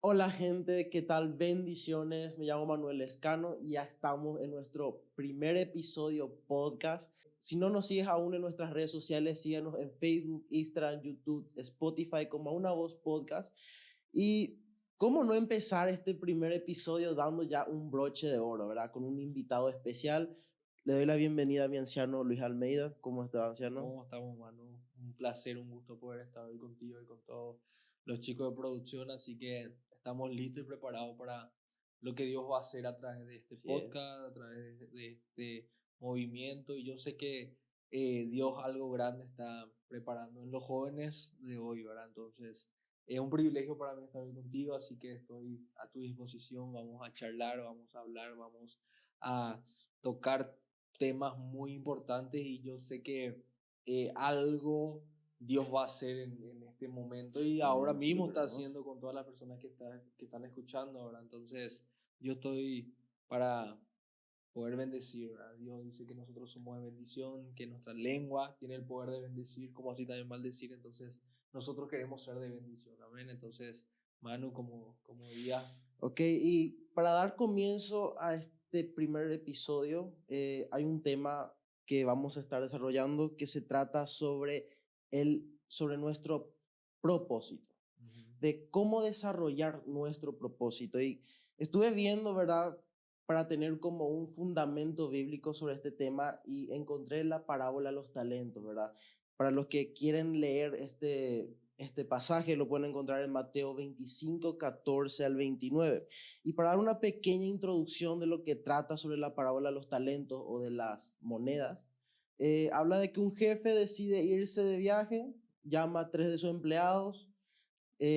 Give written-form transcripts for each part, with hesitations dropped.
Hola gente, ¿qué tal? Bendiciones, me llamo Manuel Escano y ya estamos en nuestro primer episodio podcast. Si no nos sigues aún en nuestras redes sociales, síganos en Facebook, Instagram, YouTube, Spotify como A Una Voz Podcast. Y cómo no empezar este primer episodio dando ya un broche de oro, ¿verdad? Con un invitado especial. Le doy la bienvenida a mi anciano Luis Almeida. ¿Cómo está, anciano? ¿Cómo estamos, Manu? Un placer, un gusto poder estar hoy contigo y con todos los chicos de producción, así que estamos listos y preparados para lo que Dios va a hacer a través de este Así es. podcast, a través de este movimiento, y yo sé que Dios algo grande está preparando en los jóvenes de hoy, ¿verdad? Entonces, es un privilegio para mí estar hoy contigo, así que estoy a tu disposición, vamos a charlar, vamos a hablar, vamos a tocar temas muy importantes y yo sé que algo Dios va a hacer en este momento y ahora Amén, sí lo mismo está creemos. haciendo con todas las personas que están escuchando ahora. Entonces, yo estoy para poder bendecir, ¿verdad? Dios dice que nosotros somos de bendición, que nuestra lengua tiene el poder de bendecir, como así también maldecir. Entonces, nosotros queremos ser de bendición. Amén. Entonces, Manu, como digas. Ok, y para dar comienzo a este primer episodio, hay un tema que vamos a estar desarrollando que se trata sobre nuestro propósito, Ujú. de cómo desarrollar nuestro propósito. Y estuve viendo, ¿verdad? Para tener como un fundamento bíblico sobre este tema y encontré la parábola de los talentos, ¿verdad? Para los que quieren leer este pasaje, lo pueden encontrar en Mateo 25, 14 al 29. Y para dar una pequeña introducción de lo que trata sobre la parábola de los talentos o de las monedas, habla de que un jefe decide irse de viaje, llama a tres de sus empleados,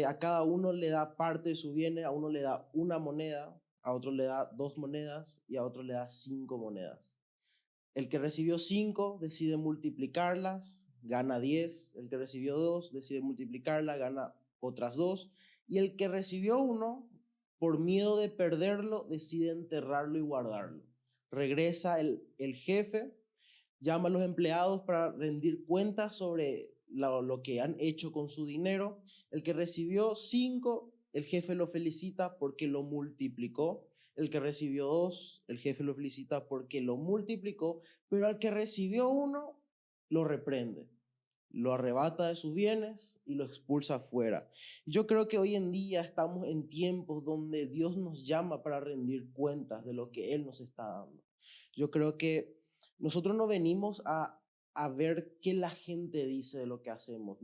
a cada uno le da parte de su bienes, a uno le da una moneda, a otro le da dos monedas y a otro le da cinco monedas. El que recibió cinco decide multiplicarlas, gana 10. El que recibió dos decide multiplicarla, gana otras dos. Y el que recibió uno, por miedo de perderlo, decide enterrarlo y guardarlo. Regresa el jefe, llama a los empleados para rendir cuentas sobre lo que han hecho con su dinero. El que recibió cinco, el jefe lo felicita porque lo multiplicó. El que recibió dos, el jefe lo felicita porque lo multiplicó, pero al que recibió uno, lo reprende, lo arrebata de sus bienes y lo expulsa afuera. Yo creo que hoy en día estamos en tiempos donde Dios nos llama para rendir cuentas de lo que Él nos está dando. Yo creo que nosotros no venimos a ver qué la gente dice de lo que hacemos.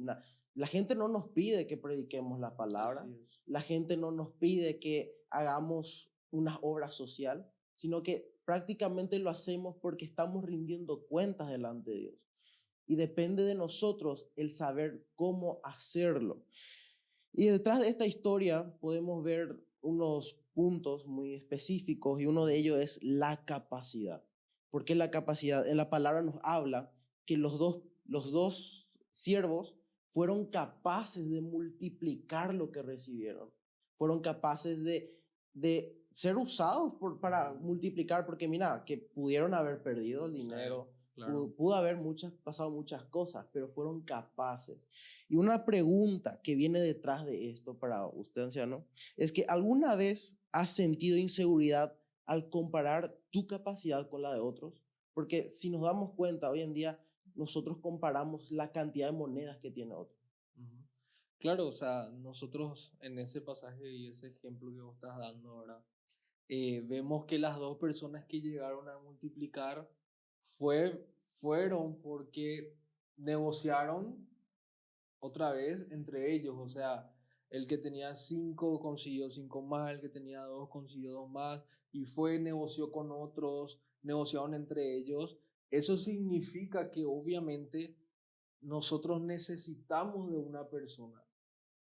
La gente no nos pide que prediquemos la palabra, Así es. la gente no nos pide que hagamos una obra social, sino que prácticamente lo hacemos porque estamos rindiendo cuentas delante de Dios. Y depende de nosotros el saber cómo hacerlo. Y detrás de esta historia podemos ver unos puntos muy específicos y uno de ellos es la capacidad. Porque la capacidad, en la palabra nos habla que los dos siervos fueron capaces de multiplicar lo que recibieron. Fueron capaces de ser usados para Ujú. multiplicar, porque mira, que pudieron haber perdido el Sí, dinero, claro. pudo haber pasado muchas cosas, pero fueron capaces. Y una pregunta que viene detrás de esto para usted, anciano, es que alguna vez has sentido inseguridad al comparar tu capacidad con la de otros, porque si nos damos cuenta hoy en día, nosotros comparamos la cantidad de monedas que tiene otro. Ujú. Claro, o sea, nosotros en ese pasaje y ese ejemplo que vos estás dando ahora, vemos que las dos personas que llegaron a multiplicar fueron porque negociaron otra vez entre ellos, o sea, el que tenía cinco consiguió cinco más, el que tenía dos consiguió dos más, y fue, negoció con otros, negociaron entre ellos. Eso significa que obviamente nosotros necesitamos de una persona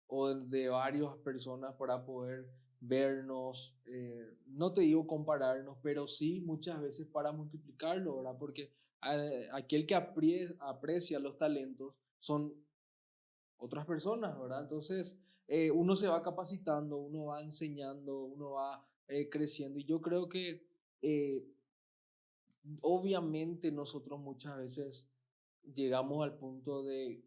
o de varias personas para poder vernos, no te digo compararnos, pero sí muchas veces para multiplicarlo, ¿verdad? Porque aquel que aprecia los talentos son otras personas, ¿verdad? Entonces, uno se va capacitando, uno va enseñando, uno va creciendo y yo creo que eh, obviamente nosotros muchas veces llegamos al punto de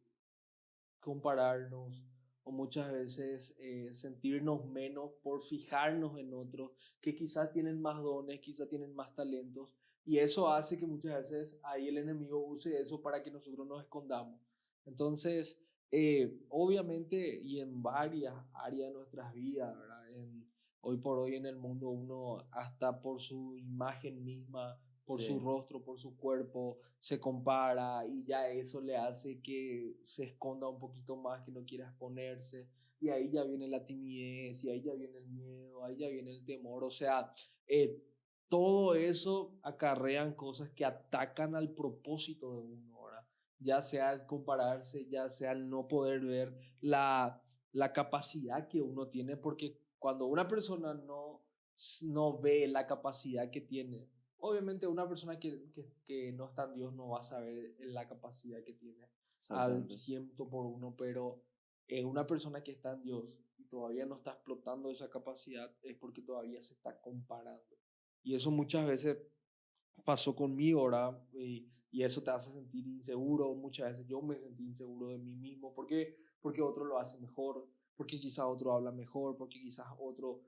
compararnos o muchas veces sentirnos menos por fijarnos en otros que quizás tienen más dones, quizás tienen más talentos, y eso hace que muchas veces ahí el enemigo use eso para que nosotros nos escondamos. Entonces, obviamente, y en varias áreas de nuestras vidas, ¿verdad? Hoy por hoy en el mundo uno hasta por su imagen misma, por su Sí, rostro, por su cuerpo, se compara y ya eso le hace que se esconda un poquito más, que no quiera exponerse. Y ahí ya viene la timidez, y ahí ya viene el miedo, ahí ya viene el temor. O sea, eh, todo eso acarrean cosas que atacan al propósito de uno, ¿verdad? Ya sea el compararse, ya sea el no poder ver la capacidad que uno tiene, porque cuando una persona no ve la capacidad que tiene, obviamente una persona que no está en Dios no va a saber la capacidad que tiene al exactamente. ciento por uno, pero una persona que está en Dios y todavía no está explotando esa capacidad es porque todavía se está comparando. Y eso muchas veces pasó conmigo, ¿verdad? Y eso te hace sentir inseguro. Muchas veces yo me sentí inseguro de mí mismo. ¿Por qué? Porque otro lo hace mejor, porque quizás otro habla mejor, porque quizás otro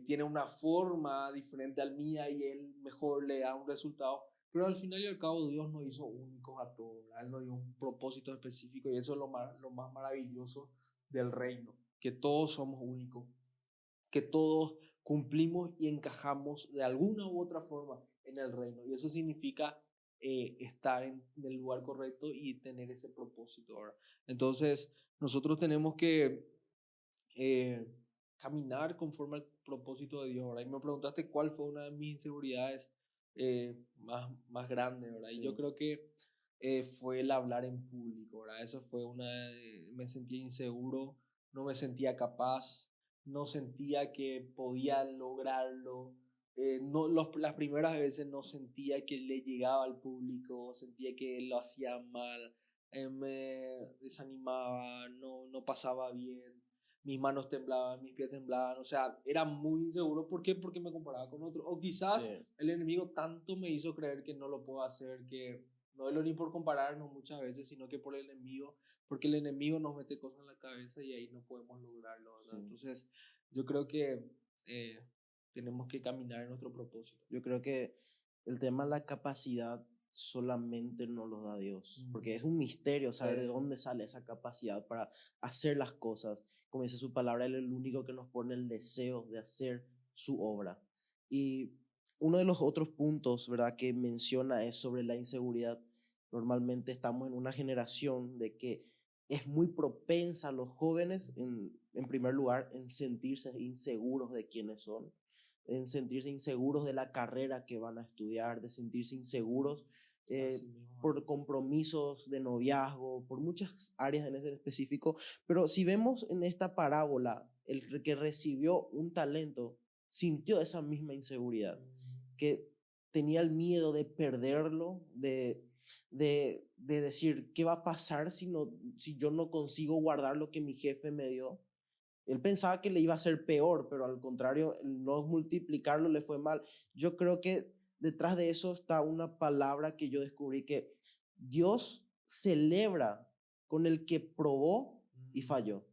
tiene una forma diferente al mía y él mejor le da un resultado. Pero al final y al cabo Dios nos hizo únicos a todos, ¿verdad? Él nos dio un propósito específico y eso es lo más maravilloso del reino, que todos somos únicos, que todos cumplimos y encajamos de alguna u otra forma en el reino. Y eso significa estar en el lugar correcto y tener ese propósito. ¿Verdad? Entonces, nosotros tenemos que eh, caminar conforme al propósito de Dios. ¿Verdad? Y me preguntaste cuál fue una de mis inseguridades más grandes. ¿Verdad? Y yo Sí. creo que fue el hablar en público. ¿Verdad? Esa fue me sentía inseguro, no me sentía capaz, no sentía que podía lograrlo. No, las primeras veces no sentía que le llegaba al público, sentía que lo hacía mal, me desanimaba, no pasaba bien, mis manos temblaban, mis pies temblaban, o sea, era muy inseguro. ¿Por qué? Porque me comparaba con otro. O Sí, quizás el enemigo tanto me hizo creer que no lo puedo hacer, que no es lo ni por compararnos muchas veces, sino que por el enemigo, porque el enemigo nos mete cosas en la cabeza y ahí no podemos lograrlo, ¿verdad? sí. Entonces, yo creo que eh, tenemos que caminar en nuestro propósito. Yo creo que el tema de la capacidad solamente nos lo da Dios, porque es Mm, un misterio saber de sí, dónde sale esa capacidad para hacer las cosas. Como dice su palabra, Él es el único que nos pone el deseo de hacer su obra. Y uno de los otros puntos, ¿verdad?, que menciona es sobre la inseguridad. Normalmente estamos en una generación de que es muy propensa a los jóvenes, en primer lugar, en sentirse inseguros de quiénes son, en sentirse inseguros de la carrera que van a estudiar, de sentirse inseguros eh, así mismo. por compromisos de noviazgo, por muchas áreas en ese específico. Pero si vemos en esta parábola, el que recibió un talento sintió esa misma inseguridad, Mm, que tenía el miedo de perderlo, de decir, ¿qué va a pasar si yo no consigo guardar lo que mi jefe me dio? Él pensaba que le iba a ser peor, pero al contrario, el no multiplicarlo le fue mal. Yo creo que detrás de eso está una palabra que yo descubrí, que Dios celebra con el que probó y mm. falló.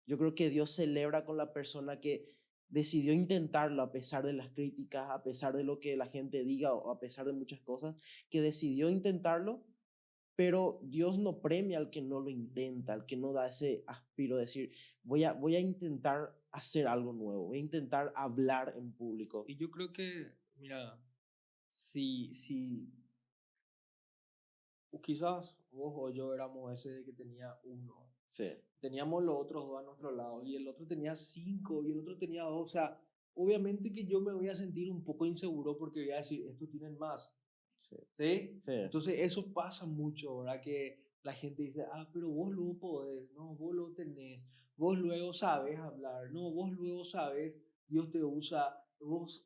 Yo creo que Dios celebra con la persona que decidió intentarlo a pesar de las críticas, a pesar de lo que la gente diga o a pesar de muchas cosas, que decidió intentarlo, pero Dios no premia al que no lo intenta, al que no da ese aspiro de decir, voy a intentar hacer algo nuevo, voy a intentar hablar en público. Y yo creo que, mira, si o quizás vos o yo éramos ese de que tenía uno, Sí, teníamos los otros dos a nuestro lado y el otro tenía cinco y el otro tenía dos, o sea, obviamente que yo me voy a sentir un poco inseguro porque voy a decir, estos tienen más, sí, ¿sí? sí, Entonces eso pasa mucho, ¿verdad? Que la gente dice, ah, pero vos luego podés, no, vos lo tenés, vos luego sabes hablar, no, vos luego sabes, Dios te usa, vos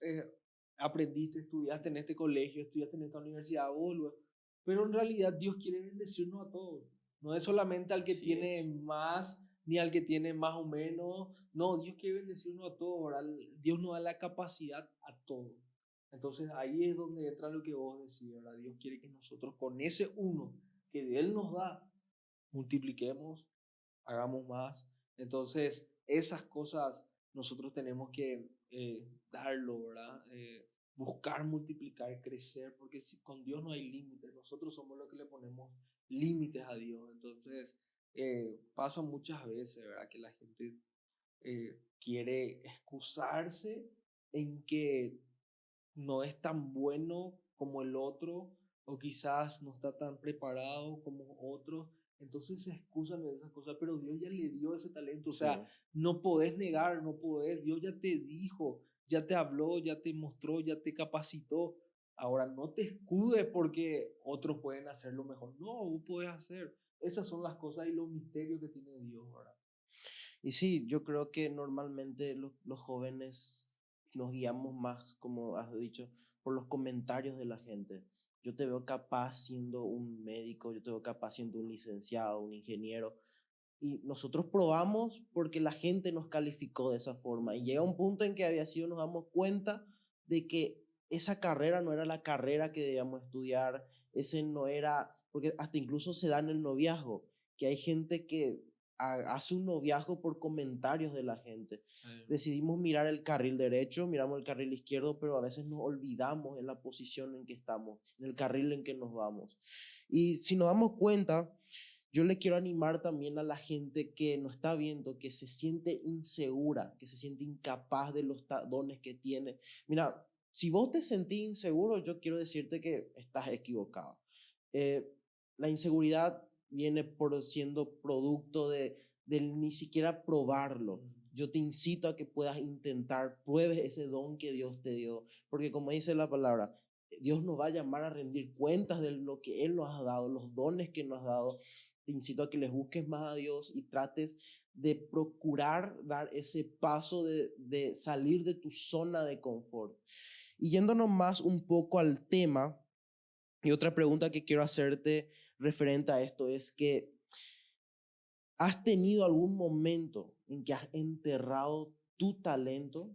aprendiste, estudiaste en este colegio, estudiaste en esta universidad, vos luego. Pero en realidad Dios quiere bendecirnos a todos, no es solamente al que así tiene es. más, ni al que tiene más o menos, no, Dios quiere bendecirnos a todos, ¿verdad? Dios nos da la capacidad a todos. Entonces ahí es donde entra lo que vos decís, ¿verdad? Dios quiere que nosotros con ese uno que de Él nos da, multipliquemos, hagamos más. Entonces, esas cosas nosotros tenemos que darlo, ¿verdad? Buscar, multiplicar, crecer, porque con Dios no hay límites, nosotros somos los que le ponemos límites a Dios. Entonces, pasa muchas veces, ¿verdad? Que la gente quiere excusarse en que no es tan bueno como el otro o quizás no está tan preparado como otro. Entonces se excusan de esas cosas, pero Dios ya le dio ese talento. O Sí. sea, no podés negar, no podés. Dios ya te dijo, ya te habló, ya te mostró, ya te capacitó. Ahora no te escudes porque otros pueden hacerlo mejor. No, vos podés hacer. Esas son las cosas y los misterios que tiene Dios, ¿verdad? Y sí, yo creo que normalmente los jóvenes nos guiamos más, como has dicho, por los comentarios de la gente. Yo te veo capaz siendo un médico, yo te veo capaz siendo un licenciado, un ingeniero, y nosotros probamos porque la gente nos calificó de esa forma. Y llega un punto en que había sido, nos damos cuenta de que esa carrera no era la carrera que debíamos estudiar, ese no era, porque hasta incluso se da en el noviazgo, que hay gente que hace un noviazgo por comentarios de la gente. Sí. Decidimos mirar el carril derecho, miramos el carril izquierdo, pero a veces nos olvidamos en la posición en que estamos, en el carril en que nos vamos. Y si nos damos cuenta, yo le quiero animar también a la gente que no está viendo, que se siente insegura, que se siente incapaz de los dones que tiene. Mira, si vos te sentís inseguro, yo quiero decirte que estás equivocado. Eh, la inseguridad viene por siendo producto de ni siquiera probarlo. Yo te incito a que puedas intentar, pruebes ese don que Dios te dio, porque como dice la palabra, Dios nos va a llamar a rendir cuentas de lo que Él nos ha dado, los dones que nos ha dado. Te incito a que les busques más a Dios y trates de procurar dar ese paso de salir de tu zona de confort. Y yéndonos más un poco al tema, y otra pregunta que quiero hacerte referente a esto es que ¿has tenido algún momento en que has enterrado tu talento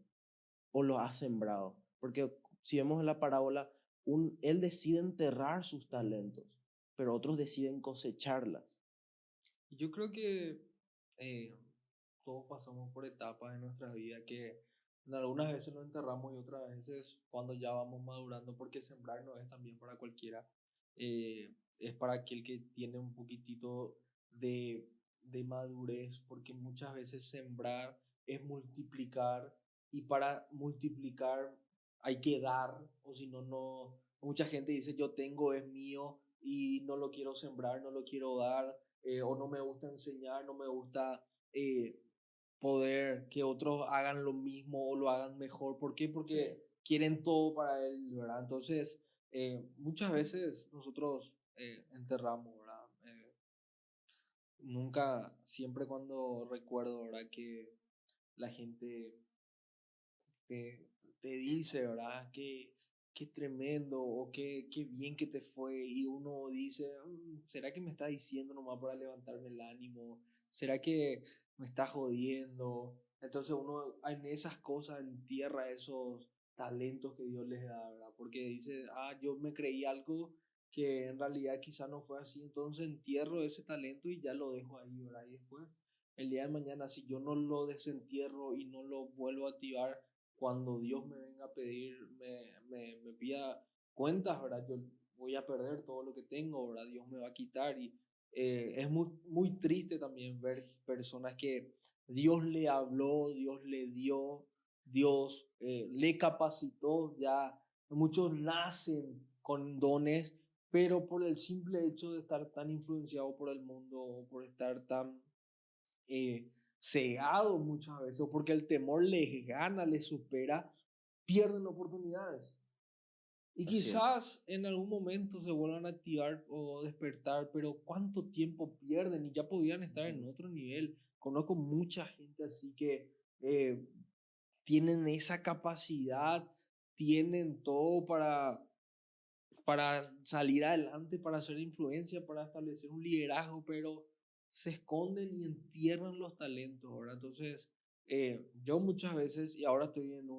o lo has sembrado? Porque si vemos en la parábola, él decide enterrar sus talentos, pero otros deciden cosecharlas. Yo creo que eh, todos pasamos por etapas en nuestra vida que en algunas veces lo enterramos y otras veces cuando ya vamos madurando, porque sembrar no es también para cualquiera, es para aquel que tiene un poquitito de madurez, porque muchas veces sembrar es multiplicar y para multiplicar hay que dar, o si no, no, mucha gente dice yo tengo, es mío y no lo quiero sembrar, no lo quiero dar, o no me gusta enseñar, no me gusta poder que otros hagan lo mismo o lo hagan mejor. ¿Por qué? Porque Sí. quieren todo para él, ¿verdad? Entonces, muchas veces nosotros enterramos, ¿verdad? Nunca, siempre cuando recuerdo, ¿verdad? Que la gente te, te dice, ¿verdad? Qué tremendo o qué bien que te fue y uno dice, ¿será que me está diciendo nomás para levantarme el ánimo? ¿Será que me está jodiendo? Entonces uno en esas cosas entierra esos talentos que Dios les da, ¿verdad? Porque dice, yo me creí algo que en realidad quizá no fue así, entonces entierro ese talento y ya lo dejo ahí, ¿verdad? Y después, el día de mañana, si yo no lo desentierro y no lo vuelvo a activar, cuando Dios me venga a pedir, me pida cuentas, ¿verdad? Yo voy a perder todo lo que tengo, ¿verdad? Dios me va a quitar y es muy triste también ver personas que Dios le habló, Dios le dio, Dios le capacitó, ya muchos nacen con dones, pero por el simple hecho de estar tan influenciado por el mundo o por estar tan cegado muchas veces, o porque el temor les gana, les supera, pierden oportunidades. Y Así es. quizás en algún momento se vuelvan a activar o despertar, pero ¿cuánto tiempo pierden? Y ya podrían estar en otro nivel. Conozco mucha gente así que eh, tienen esa capacidad, tienen todo para salir adelante, para hacer influencia, para establecer un liderazgo, pero se esconden y entierran los talentos, ¿verdad? Entonces, yo muchas veces, y ahora estoy en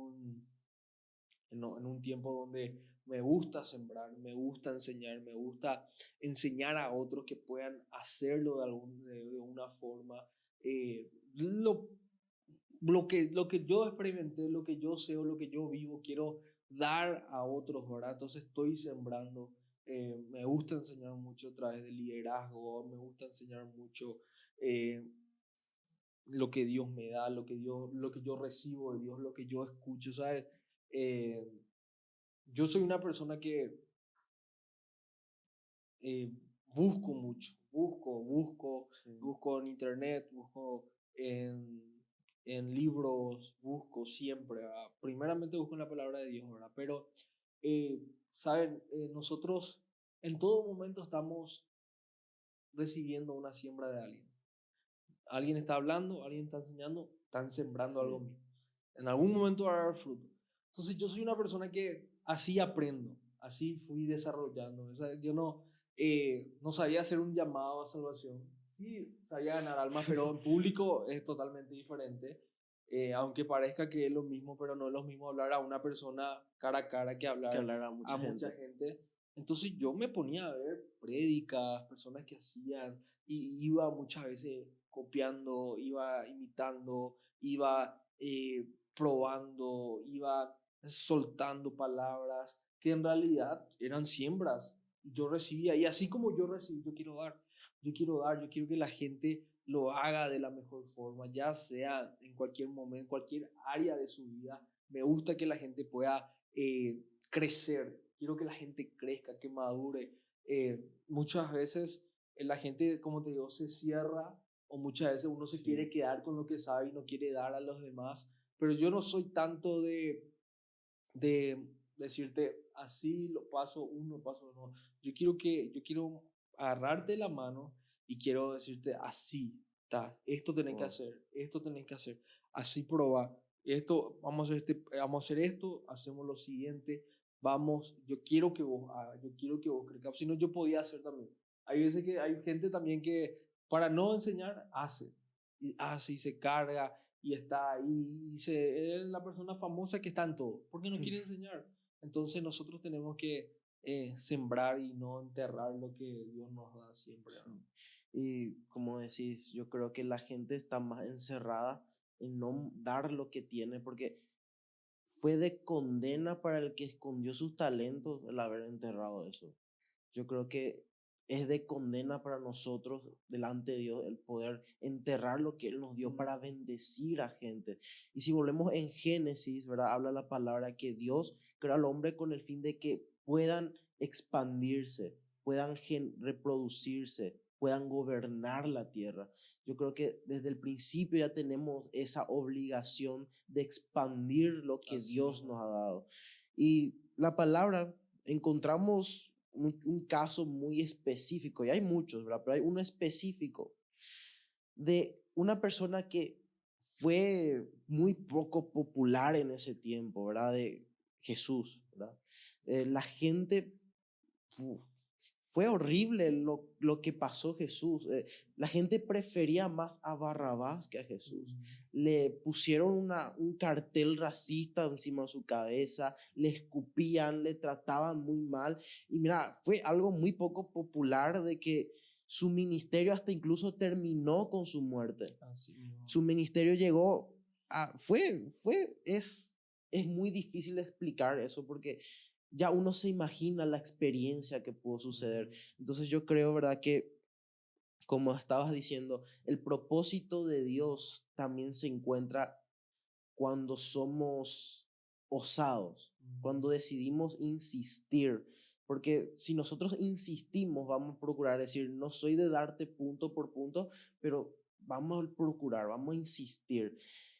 un tiempo donde me gusta sembrar, me gusta enseñar, me gusta enseñar a otros que puedan hacerlo de una forma. Lo, lo que yo experimenté, lo que yo sé o lo que yo vivo, quiero dar a otros, ¿verdad? Entonces estoy sembrando. Me gusta enseñar mucho a través del liderazgo, me gusta enseñar mucho eh, lo que Dios me da, lo que yo recibo de Dios, lo que yo escucho, ¿sabes? Eh, yo soy una persona que eh, busco mucho, Sí, busco en internet, busco en libros, busco siempre, ¿verdad? Primeramente busco en la palabra de Dios, ¿verdad? Pero, ¿saben? Nosotros en todo momento estamos recibiendo una siembra de alguien. Alguien está hablando, alguien está enseñando, están sembrando algo sí, mío. En algún momento va a dar fruto. Entonces yo soy una persona que así aprendo, así fui desarrollando. O sea, yo no sabía hacer un llamado a salvación. Sí, sabía ganar almas, pero en público es totalmente diferente. Aunque parezca que es lo mismo, pero no es lo mismo hablar a una persona cara a cara que que hablar hablar a a mucha mucha gente. gente. Entonces yo me ponía a ver prédicas, personas que hacían, y iba muchas veces copiando, iba imitando, iba probando, iba soltando palabras que en realidad eran siembras. Yo recibía, y así como yo recibí, yo quiero dar, yo quiero dar, yo quiero que la gente lo haga de la mejor forma, ya sea en cualquier momento, en cualquier área de su vida. Me gusta que la gente pueda crecer, quiero que la gente crezca, que madure. Muchas veces la gente, como te digo, se cierra o muchas veces uno se quiere Sí, quedar con lo que sabe y no quiere dar a los demás, pero yo no soy tanto de decirte así lo paso uno, paso no. Yo quiero agarrarte la mano y quiero decirte así, ta, esto tenés que wow, hacer, esto tenés que hacer, así probar, esto, vamos a hacer esto, hacemos lo siguiente, vamos, yo quiero que vos hagas, yo quiero que vos crezcas, si no yo podía hacer también. Hay veces que hay gente también que para no enseñar hace, y hace y se carga y está ahí y es la persona famosa que está en todo, porque no quiere enseñar. Entonces nosotros tenemos que sembrar y no enterrar lo que Dios nos da siempre, ¿verdad? sí. Y como decís, yo creo que la gente está más encerrada en no dar lo que tiene, porque fue de condena para el que escondió sus talentos el haber enterrado eso. Yo creo que es de condena para nosotros delante de Dios el poder enterrar lo que Él nos dio Mm, para bendecir a gente. Y si volvemos en Génesis, ¿verdad? Habla la palabra que Dios creó al hombre con el fin de que puedan expandirse, puedan reproducirse, puedan gobernar la tierra. Yo creo que desde el principio ya tenemos esa obligación de expandir lo que así Dios mismo. nos ha dado. Y la palabra, encontramos un caso muy específico, y hay muchos, ¿verdad? Pero hay uno específico de una persona que fue muy poco popular en ese tiempo, ¿verdad? De Jesús, ¿verdad? La gente fu- fue horrible lo que pasó Jesús. La gente prefería más a Barrabás que a Jesús. Mm, Le pusieron un cartel racista encima de su cabeza, le escupían, le trataban muy mal. Y mira, fue algo muy poco popular de que su ministerio hasta incluso terminó con su muerte. así mismo. Su ministerio llegó a... Es muy difícil explicar eso porque ya uno se imagina la experiencia que pudo suceder. Mm, Entonces yo creo, ¿verdad? Que como estabas diciendo, el propósito de Dios también se encuentra cuando somos osados, mm, cuando decidimos insistir. Porque si nosotros insistimos, vamos a procurar decir, no soy de darte punto por punto, pero vamos a procurar, vamos a insistir.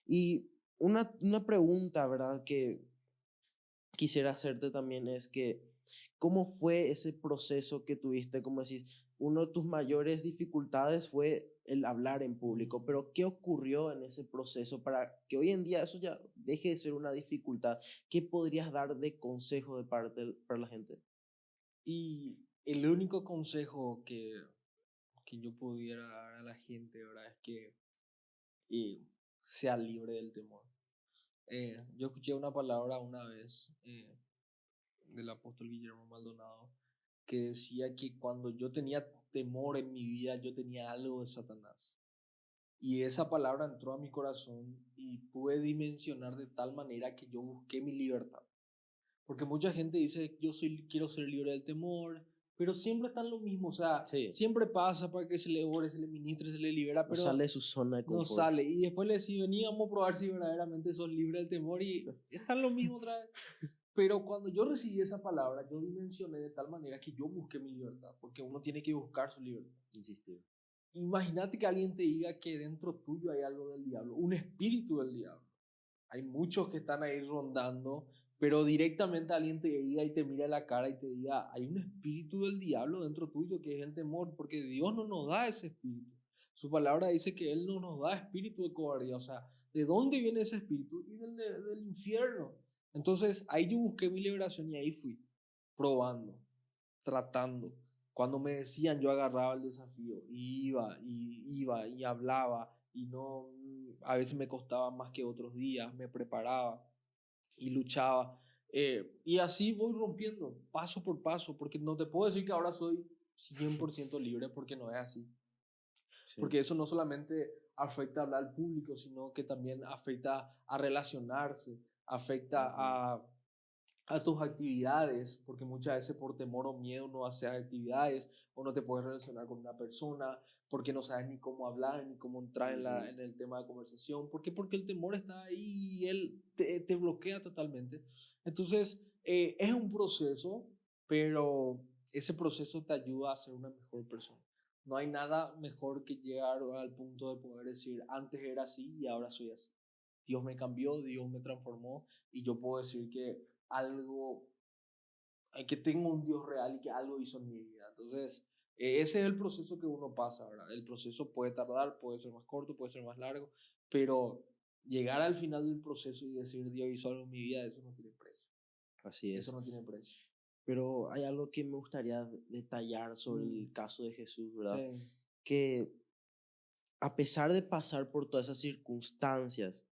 Y una pregunta, ¿verdad? Que quisiera hacerte también es que, ¿cómo fue ese proceso que tuviste? Como decís, uno de tus mayores dificultades fue el hablar en público, mm. pero ¿qué ocurrió en ese proceso para que hoy en día eso ya deje de ser una dificultad? ¿Qué podrías dar de consejo de parte para la gente? Y el único consejo que yo pudiera dar a la gente, ¿verdad? Es que eh, sea libre del temor. Yo escuché una palabra una vez del apóstol Guillermo Maldonado que decía que cuando yo tenía temor en mi vida, yo tenía algo de Satanás. Y esa palabra entró a mi corazón y pude dimensionar de tal manera que yo busqué mi libertad. Porque mucha gente dice, quiero ser libre del temor, pero siempre está en lo mismo, o sea, Sí, siempre pasa para que se le ore, se le ministre, se le libera, no pero sale de su zona de no confort. sale. Y después le decís, vení, vamos a probar si verdaderamente sos libre del temor y está en lo mismo otra vez. Pero cuando yo recibí esa palabra, yo dimensioné de tal manera que yo busqué mi libertad, porque uno tiene que buscar su libertad. Insistir. Imagínate que alguien te diga que dentro tuyo hay algo del diablo, un espíritu del diablo. Hay muchos que están ahí rondando, pero directamente alguien te diga y te mira a la cara y te diga, hay un espíritu del diablo dentro tuyo que es el temor, porque Dios no nos da ese espíritu. Su palabra dice que Él no nos da espíritu de cobardía. O sea, ¿de dónde viene ese espíritu? Y del infierno. Entonces ahí yo busqué mi liberación y ahí fui, probando, tratando. Cuando me decían, yo agarraba el desafío y iba y hablaba y no, a veces me costaba más que otros días, me preparaba y luchaba. Y así voy rompiendo, paso por paso, porque no te puedo decir que ahora soy 100% libre, porque no es así. Sí. Porque eso no solamente afecta a hablar al público, sino que también afecta a relacionarse, afecta a tus actividades, porque muchas veces por temor o miedo no haces actividades o no te puedes relacionar con una persona porque no sabes ni cómo hablar ni cómo entrar en el tema de conversación. ¿Por qué? Porque el temor está ahí y él te bloquea totalmente. Entonces, es un proceso, pero ese proceso te ayuda a ser una mejor persona. No hay nada mejor que llegar al punto de poder decir, antes era así y ahora soy así. Dios me cambió, Dios me transformó y yo puedo decir que algo, que tengo un Dios real y que algo hizo en mi vida. Entonces, ese es el proceso que uno pasa, ¿verdad? El proceso puede tardar, puede ser más corto, puede ser más largo, pero llegar al final del proceso y decir Dios hizo algo en mi vida, eso no tiene precio. Así Eso es. no tiene precio. Pero hay algo que me gustaría detallar sobre Mm, el caso de Jesús, ¿verdad? sí. Que a pesar de pasar por todas esas circunstancias,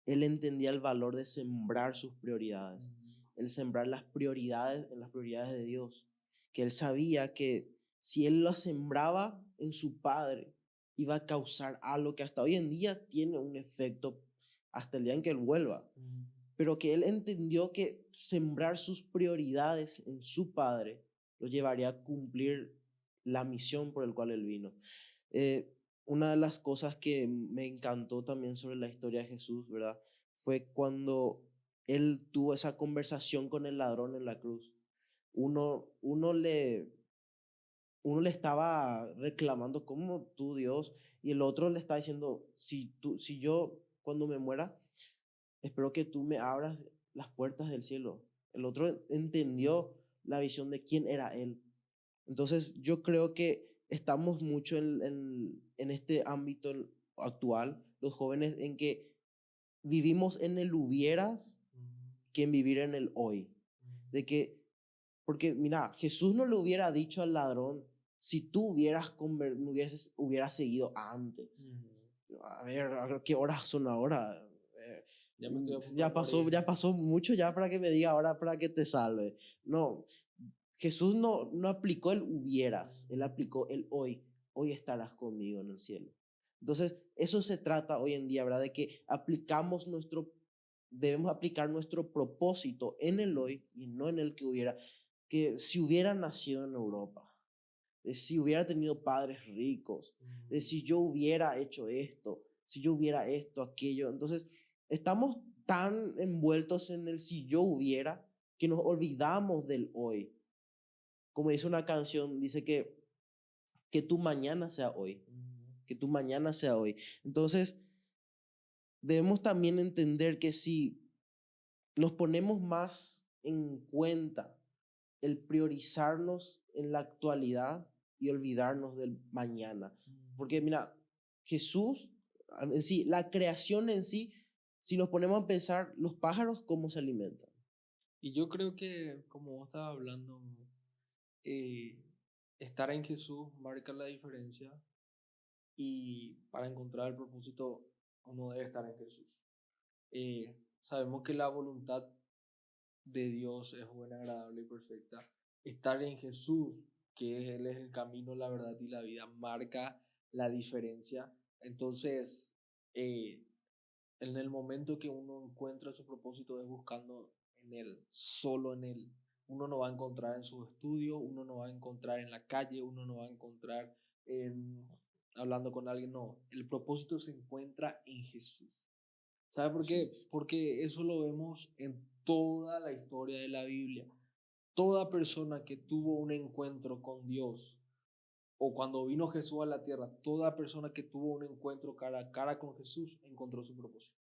él entendía el valor de sembrar sus prioridades, Mm, el sembrar las prioridades en las prioridades de Dios, que él sabía que si él las sembraba en su Padre, iba a causar algo que hasta hoy en día tiene un efecto hasta el día en que él vuelva, mm, pero que él entendió que sembrar sus prioridades en su Padre lo llevaría a cumplir la misión por el cual él vino. Eh, una de las cosas que me encantó también sobre la historia de Jesús, ¿verdad? Fue cuando él tuvo esa conversación con el ladrón en la cruz. Uno, uno le, uno le estaba reclamando como tú, Dios, y el otro le está diciendo, si yo cuando me muera, espero que tú me abras las puertas del cielo. El otro entendió la visión de quién era él. Entonces yo creo que estamos mucho en este ámbito actual, los jóvenes, en que vivimos en el hubieras mm, que en vivir en el hoy. De que, porque mira, Jesús no le hubiera dicho al ladrón, si tú hubieras seguido antes. mm. A ver, ¿qué horas son ahora? Ya me estoy a punto de morir. Ya pasó mucho ya para que me diga ahora para que te salve. No, Jesús no aplicó el hubieras, él aplicó el hoy. Hoy estarás conmigo en el cielo. Entonces, eso se trata hoy en día, ¿verdad? De que debemos aplicar nuestro propósito en el hoy y no en el que hubiera. Que si hubiera nacido en Europa, de si hubiera tenido padres ricos, de Mm, si yo hubiera hecho esto, si yo hubiera esto, aquello. Entonces, estamos tan envueltos en el si yo hubiera que nos olvidamos del hoy. Como dice una canción, dice que tu mañana sea hoy, mm. que tu mañana sea hoy. Entonces, debemos también entender que si nos ponemos más en cuenta el priorizarnos en la actualidad y olvidarnos del mañana. Porque mira, Jesús, en sí, la creación en sí, si nos ponemos a pensar, los pájaros, ¿cómo se alimentan? Y yo creo que, como vos estabas hablando, eh, estar en Jesús marca la diferencia y para encontrar el propósito uno debe estar en Jesús. Sabemos que la voluntad de Dios es buena, agradable y perfecta. Estar en Jesús, que Él es el camino, la verdad y la vida, marca la diferencia. Entonces, eh, en el momento que uno encuentra su propósito es buscando en Él, solo en Él. Uno no va a encontrar en sus estudios, uno no va a encontrar en la calle, uno no va a encontrar en, hablando con alguien, no. El propósito se encuentra en Jesús. ¿Sabe por Así qué? es. Porque eso lo vemos en toda la historia de la Biblia. Toda persona que tuvo un encuentro con Dios, o cuando vino Jesús a la tierra, toda persona que tuvo un encuentro cara a cara con Jesús encontró su propósito.